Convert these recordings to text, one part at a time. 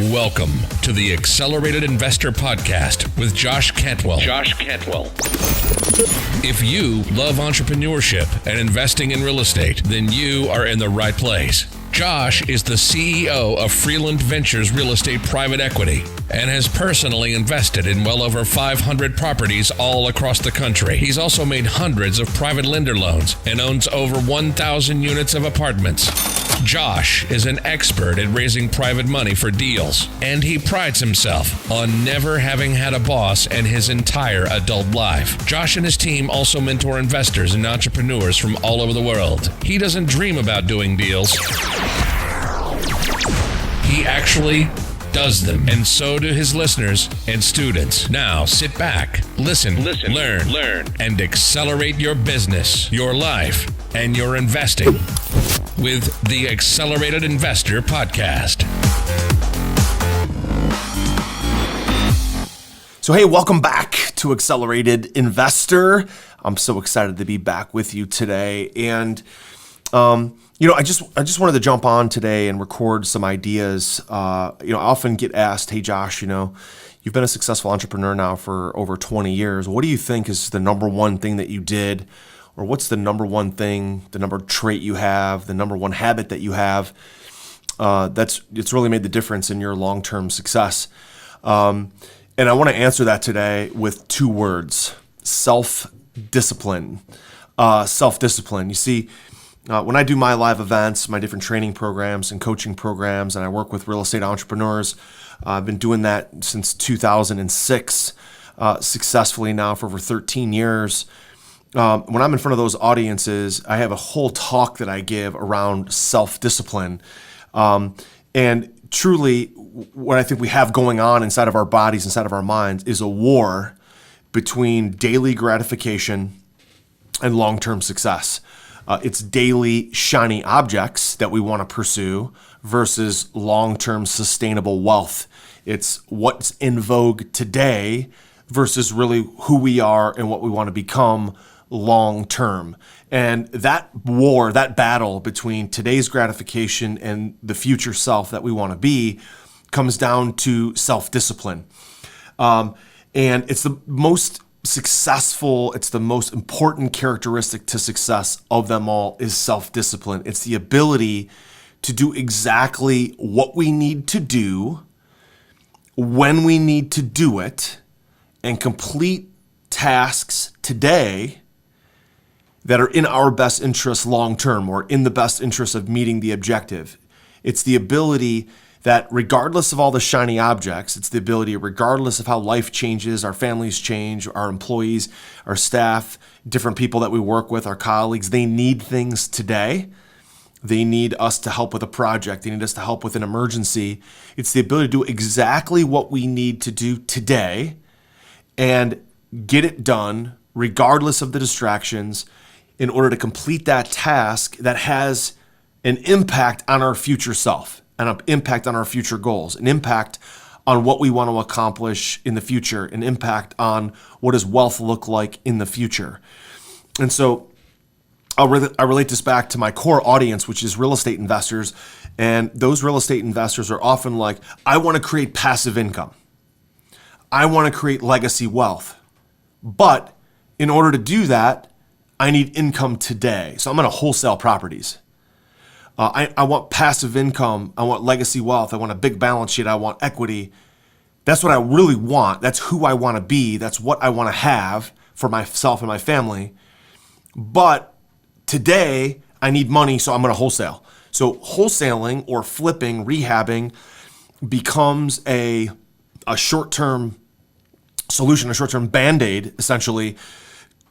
Welcome to the Accelerated Investor Podcast with Josh Cantwell. If you love entrepreneurship and investing in real estate, then you are in the right place. Josh is the CEO of Freeland Ventures Real Estate Private Equity and has personally invested in well over 500 properties all across the country. He's also made hundreds of private lender loans and owns over 1,000 units of apartments. Josh is an expert at raising private money for deals, and he prides himself on never having had a boss in his entire adult life. Josh and his team also mentor investors and entrepreneurs from all over the world. He doesn't dream about doing deals. He actually does them, and so do his listeners and students. Now sit back, listen, learn, and accelerate your business, your life, and your investing with the Accelerated Investor Podcast. So hey, welcome back to Accelerated Investor. I'm so excited to be back with you today, and I just wanted to jump on today and record some ideas. I often get asked, "Hey, Josh, you've been a successful entrepreneur now for over 20 years. What do you think is the number one thing that you did? Or what's the number one thing, the number trait you have, the number one habit that you have it's really made the difference in your long-term success?" And I want to answer that today with two words: self-discipline. Self-discipline. You see, when I do my live events, my different training programs and coaching programs, and I work with real estate entrepreneurs, I've been doing that since 2006, successfully now for over 13 years. When I'm in front of those audiences, I have a whole talk that I give around self-discipline. And truly, what I think we have going on inside of our bodies, inside of our minds, is a war between daily gratification and long-term success. It's daily shiny objects that we want to pursue versus long-term sustainable wealth. It's what's in vogue today versus really who we are and what we want to become long-term. And that war, that battle between today's gratification and the future self that we want to be comes down to self-discipline. And it's the most successful, it's the most important characteristic to success of them all is self-discipline. It's the ability to do exactly what we need to do, when we need to do it, and complete tasks today that are in our best interest long-term or in the best interest of meeting the objective. It's the ability that regardless of all the shiny objects, it's the ability, regardless of how life changes, our families change, our employees, our staff, different people that we work with, our colleagues, they need things today. They need us to help with a project. They need us to help with an emergency. It's the ability to do exactly what we need to do today and get it done regardless of the distractions in order to complete that task that has an impact on our future self, and an impact on our future goals, an impact on what we want to accomplish in the future, an impact on what does wealth look like in the future. And so I relate this back to my core audience, which is real estate investors. And those real estate investors are often like, I want to create passive income. I want to create legacy wealth. But in order to do that, I need income today. So I'm going to wholesale properties. I want passive income. I want legacy wealth. I want a big balance sheet. I want equity. That's what I really want. That's who I want to be. That's what I want to have for myself and my family. But today, I need money, so I'm going to wholesale. So wholesaling or flipping, rehabbing becomes a short-term solution, a short-term Band-Aid, essentially,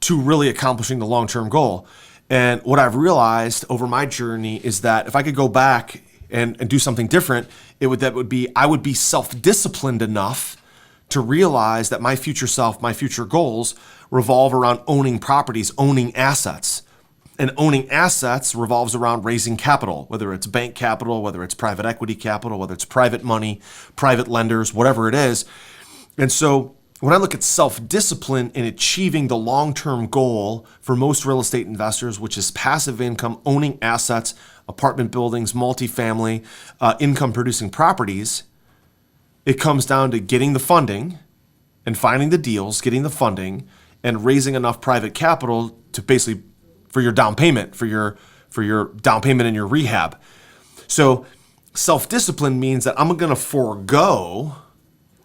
to really accomplishing the long-term goal. And what I've realized over my journey is that if I could go back and do something different, I would be self-disciplined enough to realize that my future self, my future goals revolve around owning properties, owning assets. And owning assets revolves around raising capital, whether it's bank capital, whether it's private equity capital, whether it's private money, private lenders, whatever it is. And so when I look at self-discipline in achieving the long-term goal for most real estate investors, which is passive income, owning assets, apartment buildings, multifamily, income-producing properties, it comes down to getting the funding and finding the deals, getting the funding, and raising enough private capital to basically for your down payment, for your down payment in your rehab. So self-discipline means that I'm going to forego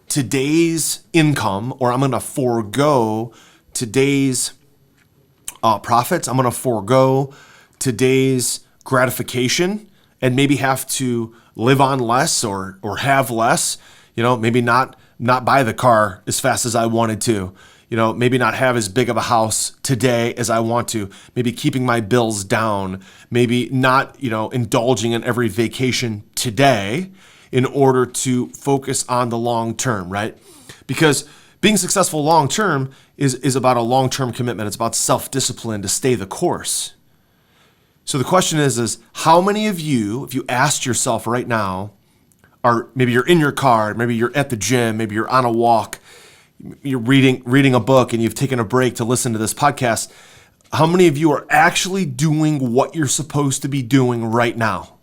today's income, or I'm going to forego today's profits. I'm going to forego today's gratification and maybe have to live on less or have less, maybe not buy the car as fast as I wanted to, maybe not have as big of a house today as I want to, maybe keeping my bills down, maybe not, indulging in every vacation today in order to focus on the long term, right? Because being successful long term is about a long-term commitment. It's about self-discipline to stay the course. So the question is how many of you, if you asked yourself right now, maybe you're in your car, maybe you're at the gym, maybe you're on a walk, you're reading a book and you've taken a break to listen to this podcast, how many of you are actually doing what you're supposed to be doing right now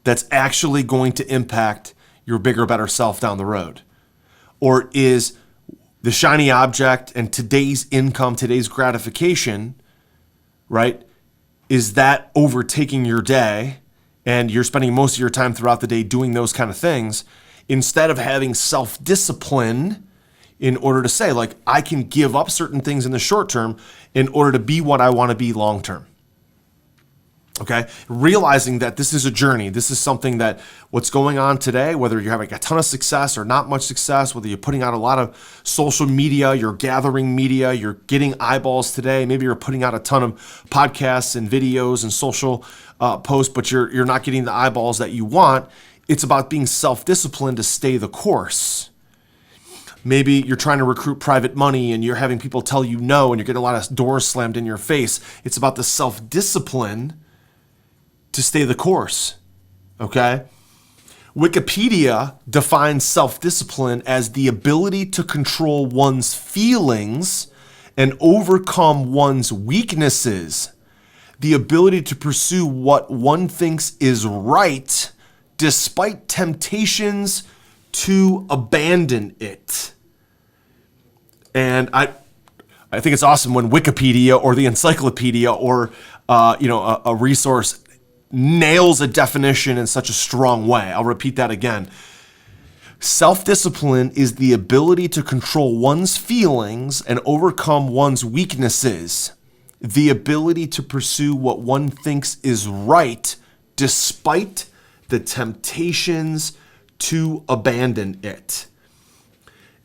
that's actually going to impact your bigger, better self down the road? Or is the shiny object and today's income, today's gratification, right, is that overtaking your day and you're spending most of your time throughout the day doing those kind of things instead of having self-discipline in order to say, like, I can give up certain things in the short term in order to be what I want to be long term? Okay, realizing that this is a journey. This is something that what's going on today, whether you're having a ton of success or not much success, whether you're putting out a lot of social media, you're gathering media, you're getting eyeballs today. Maybe you're putting out a ton of podcasts and videos and social posts, but you're not getting the eyeballs that you want. It's about being self-disciplined to stay the course. Maybe you're trying to recruit private money and you're having people tell you no and you're getting a lot of doors slammed in your face. It's about the self-discipline to stay the course, okay? Wikipedia defines self-discipline as the ability to control one's feelings and overcome one's weaknesses, the ability to pursue what one thinks is right despite temptations to abandon it. And I think it's awesome when Wikipedia or the encyclopedia or a resource nails a definition in such a strong way. I'll repeat that again. Self-discipline is the ability to control one's feelings and overcome one's weaknesses, the ability to pursue what one thinks is right despite the temptations to abandon it.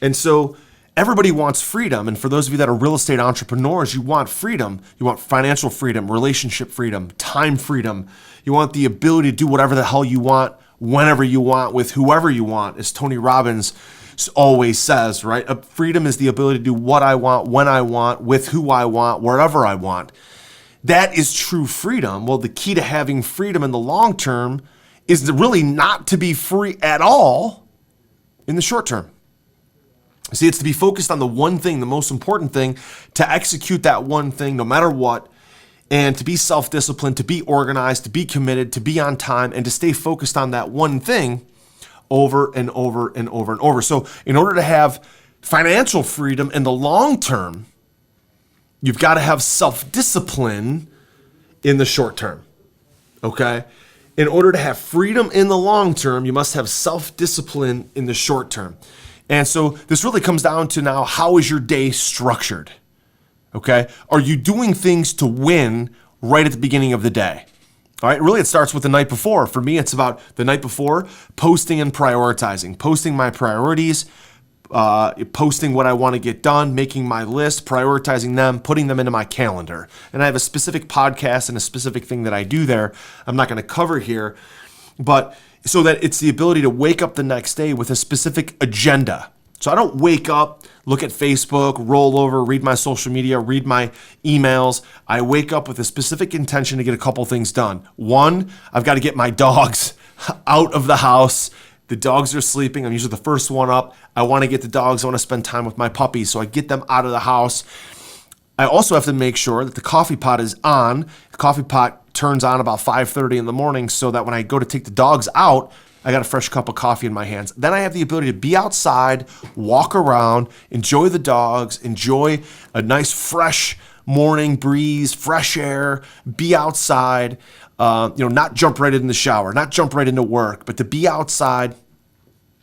And so everybody wants freedom. And for those of you that are real estate entrepreneurs, you want freedom. You want financial freedom, relationship freedom, time freedom. You want the ability to do whatever the hell you want, whenever you want, with whoever you want, as Tony Robbins always says, right? Freedom is the ability to do what I want, when I want, with who I want, wherever I want. That is true freedom. Well, the key to having freedom in the long term is really not to be free at all in the short term. See, it's to be focused on the one thing, the most important thing, to execute that one thing no matter what, and to be self-disciplined, to be organized, to be committed, to be on time, and to stay focused on that one thing over and over and over and over. So in order to have financial freedom in the long term, you've got to have self-discipline in the short term, okay? In order to have freedom in the long term, you must have self-discipline in the short term. And so this really comes down to now, how is your day structured? Okay? Are you doing things to win right at the beginning of the day? All right, really it starts with the night before. For me, it's about the night before, posting and prioritizing, posting my priorities, posting what I want to get done, making my list, prioritizing them, putting them into my calendar. And I have a specific podcast and a specific thing that I do there. I'm not going to cover here, but so that it's the ability to wake up the next day with a specific agenda. So I don't wake up, look at Facebook, roll over, read my social media, read my emails. I wake up with a specific intention to get a couple things done. One, I've got to get my dogs out of the house. The dogs are sleeping. I'm usually the first one up. I want to get the dogs. I want to spend time with my puppies. So I get them out of the house. I also have to make sure that the coffee pot is on. The coffee pot turns on about 5:30 in the morning so that when I go to take the dogs out, I got a fresh cup of coffee in my hands. Then I have the ability to be outside, walk around, enjoy the dogs, enjoy a nice fresh morning breeze, fresh air, be outside, not jump right in the shower, not jump right into work, but to be outside,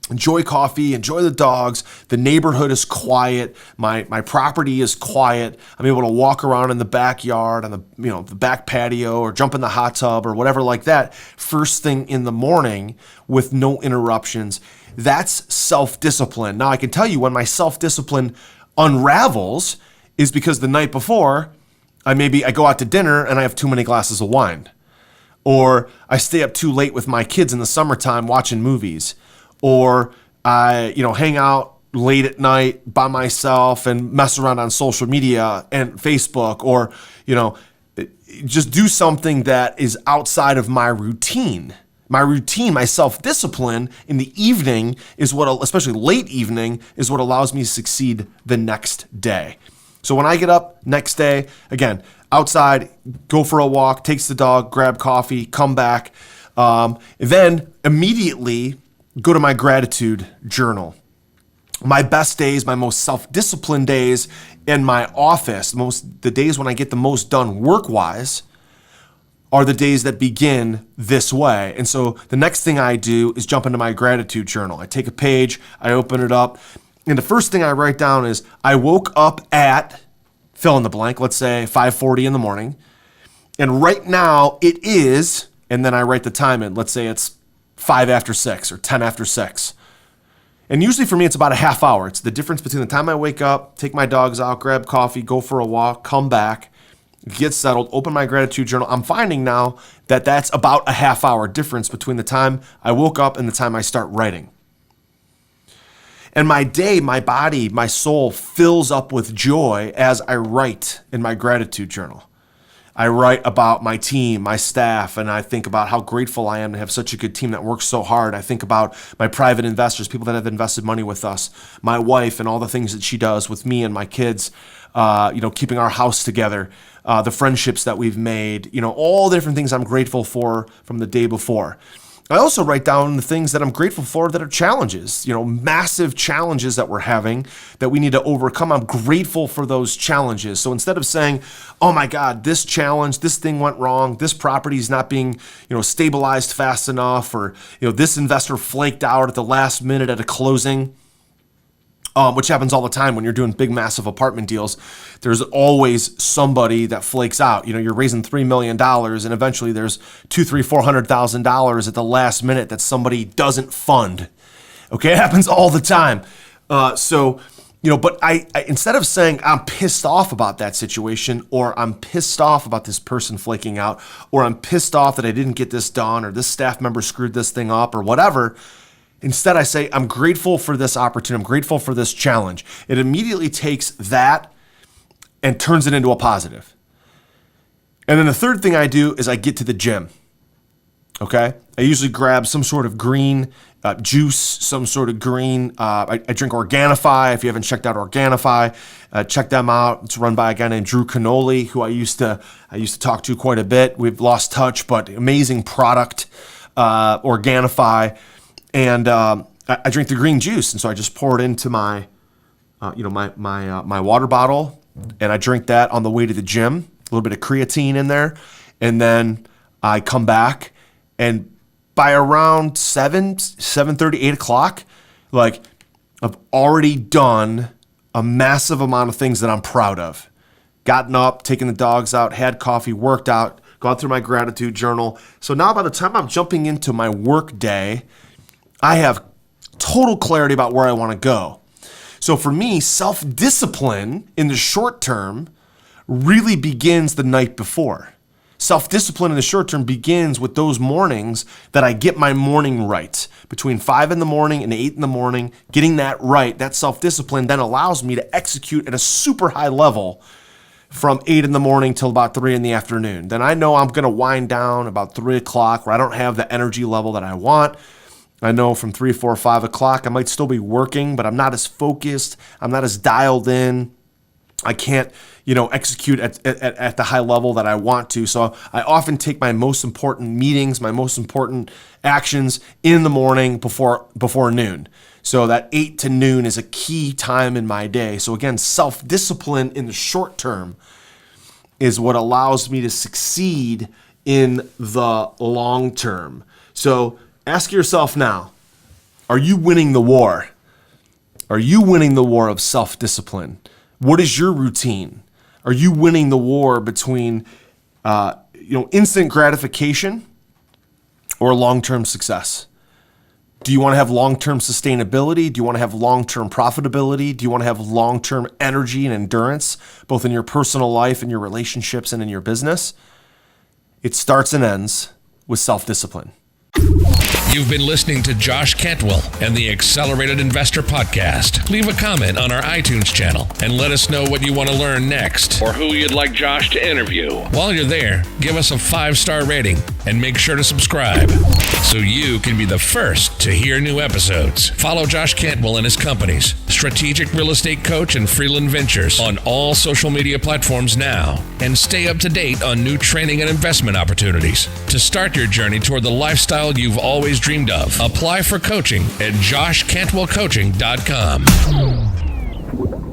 enjoy coffee, enjoy the dogs. The neighborhood is quiet. My property is quiet. I'm able to walk around in the backyard, on the back patio, or jump in the hot tub or whatever like that first thing in the morning with no interruptions. That's self-discipline. Now I can tell you when my self-discipline unravels is because the night before I go out to dinner and I have too many glasses of wine, or I stay up too late with my kids in the summertime watching movies, or I, hang out late at night by myself and mess around on social media and Facebook, or, just do something that is outside of my routine. My routine, my self-discipline in the evening is what, especially late evening, is what allows me to succeed the next day. So when I get up next day, again, outside, go for a walk, takes the dog, grab coffee, come back, then immediately go to my gratitude journal. My best days, my most self-disciplined days in my office, the days when I get the most done work-wise, are the days that begin this way. And so the next thing I do is jump into my gratitude journal. I take a page, I open it up, and the first thing I write down is I woke up at, fill in the blank, let's say 5:40 in the morning, and right now it is, and then I write the time in, let's say it's 5 after 6 or 10 after 6. And usually for me, it's about a half hour. It's the difference between the time I wake up, take my dogs out, grab coffee, go for a walk, come back, get settled, open my gratitude journal. I'm finding now that that's about a half hour difference between the time I woke up and the time I start writing. And my day, my body, my soul fills up with joy as I write in my gratitude journal. I write about my team, my staff, and I think about how grateful I am to have such a good team that works so hard. I think about my private investors, people that have invested money with us, my wife and all the things that she does with me and my kids, keeping our house together, the friendships that we've made, all the different things I'm grateful for from the day before. I also write down the things that I'm grateful for that are challenges, massive challenges that we're having that we need to overcome. I'm grateful for those challenges. So instead of saying, oh my God, this challenge, this thing went wrong, this property is not being, stabilized fast enough, or, this investor flaked out at the last minute at a closing, which happens all the time when you're doing big, massive apartment deals. There's always somebody that flakes out. You're raising $3 million, and eventually there's $400,000 at the last minute that somebody doesn't fund. Okay, it happens all the time. But I instead of saying I'm pissed off about that situation, or I'm pissed off about this person flaking out, or I'm pissed off that I didn't get this done, or this staff member screwed this thing up, or whatever. Instead, I say, I'm grateful for this opportunity. I'm grateful for this challenge. It immediately takes that and turns it into a positive. And then the third thing I do is I get to the gym. Okay? I usually grab some sort of green juice, some sort of green. I drink Organifi. If you haven't checked out Organifi, check them out. It's run by a guy named Drew Canoli, who I used to talk to quite a bit. We've lost touch, but amazing product, Organifi. And I drink the green juice, and so I just pour it into my water bottle, and I drink that on the way to the gym. A little bit of creatine in there, and then I come back, and by around 7:30, 8 o'clock, I've already done a massive amount of things that I'm proud of. Gotten up, taken the dogs out, had coffee, worked out, gone through my gratitude journal. So now by the time I'm jumping into my work day, I have total clarity about where I want to go. So for me, self-discipline in the short term really begins the night before. Self-discipline in the short term begins with those mornings that I get my morning right. Between 5 in the morning and 8 in the morning, getting that right, that self-discipline then allows me to execute at a super high level from 8 in the morning till about 3 in the afternoon. Then I know I'm going to wind down about 3 o'clock where I don't have the energy level that I want. I know from 3, 4, 5 o'clock, I might still be working, but I'm not as focused. I'm not as dialed in. I can't, execute at the high level that I want to. So I often take my most important meetings, my most important actions in the morning before noon. So that 8 to noon is a key time in my day. So again, self-discipline in the short term is what allows me to succeed in the long term. So ask yourself now, are you winning the war? Are you winning the war of self-discipline? What is your routine? Are you winning the war between instant gratification or long-term success? Do you want to have long-term sustainability? Do you want to have long-term profitability? Do you want to have long-term energy and endurance, both in your personal life and your relationships and in your business? It starts and ends with self-discipline. You've been listening to Josh Cantwell and the Accelerated Investor Podcast. Leave a comment on our iTunes channel and let us know what you want to learn next or who you'd like Josh to interview. While you're there, give us a 5-star rating and make sure to subscribe so you can be the first to hear new episodes. Follow Josh Cantwell and his companies, Strategic Real Estate Coach and Freeland Ventures, on all social media platforms now, and stay up to date on new training and investment opportunities. To start your journey toward the lifestyle you've always dreamed of, apply for coaching at joshcantwellcoaching.com.